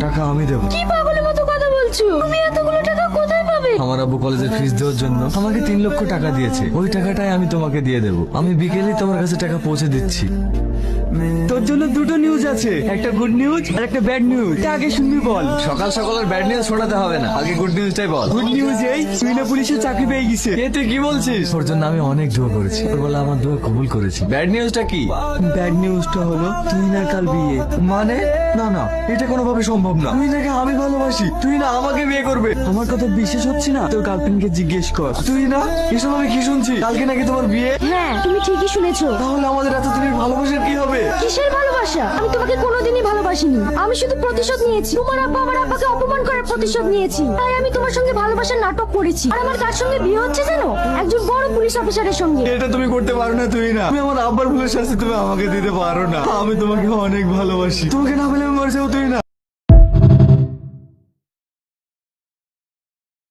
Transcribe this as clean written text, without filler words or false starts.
টাকা আমি দেবো। কি পাগলের মতো কথা বলছো? তুমি এতগুলো টাকা কোথায় পাবে? আমার আব্বু কলেজের ফিস দেওয়ার জন্য আমাকে 3 লক্ষ টাকা দিয়েছে, ওই টাকাটাই আমি তোমাকে দিয়ে দেবো। আমি বিকেলেই তোমার কাছে টাকা পৌঁছে দিচ্ছি। তোর জন্য দুটো নিউজ আছে, একটা গুড নিউজ আর একটা ব্যাড নিউজ। আগে শুনবি বল। সকাল সকাল আর ব্যাড নিউজ শোনাতে হবে না, আগে গুড নিউজটাই বল। গুড নিউজ এই, তুই না পুলিশের চাকরি পেয়ে গেছে। এ তুই কি বলছিস? ওর জন্য আমি অনেক দোয়া করেছি, ওর বলে আমার দোয়া কবুল করেছি। ব্যাড নিউজটা কি? ব্যাড নিউজটা হলো তুই না কাল বিয়ে। মানে না না, এটা কোনোভাবে সম্ভব না। তুই নাকি আমি ভালোবাসি, তুই না আমাকে বিয়ে করবে। আমার কথা বিশ্বাস হচ্ছে না? তোর গার্লফ্রেন্ডকে জিজ্ঞেস কর। তুই না, এসব আমি কি শুনছি? কালকে নাকি তোমার বিয়ে। হ্যাঁ, তুমি ঠিকই শুনেছো। তাহলে আমাদের এতদিনের ভালোবাসার কি হবে? কিসের ভালোবাসা? আমি তোমাকে কোনোদিনই ভালোবাসিনি। আমি শুধু প্রতিশোধ নিয়েছি। তোমার আব্বা আমার আব্বাকে অপমান করার প্রতিশোধ নিয়েছি। তাই আমি তোমার সঙ্গে ভালোবাসার নাটক করেছি। আর আমার কার সঙ্গে বিয়ে হচ্ছে জানো? একজন বড় পুলিশ অফিসারের সঙ্গে। এটা তুমি করতে পারো না, তুই না। তুমি আমার আব্বার ভুলের শাস্তি তুমি আমাকে দিতে পারো না। আমি তোমাকে অনেক ভালোবাসি, তোমাকে না বলে আমি মরে যাবো। তুই না,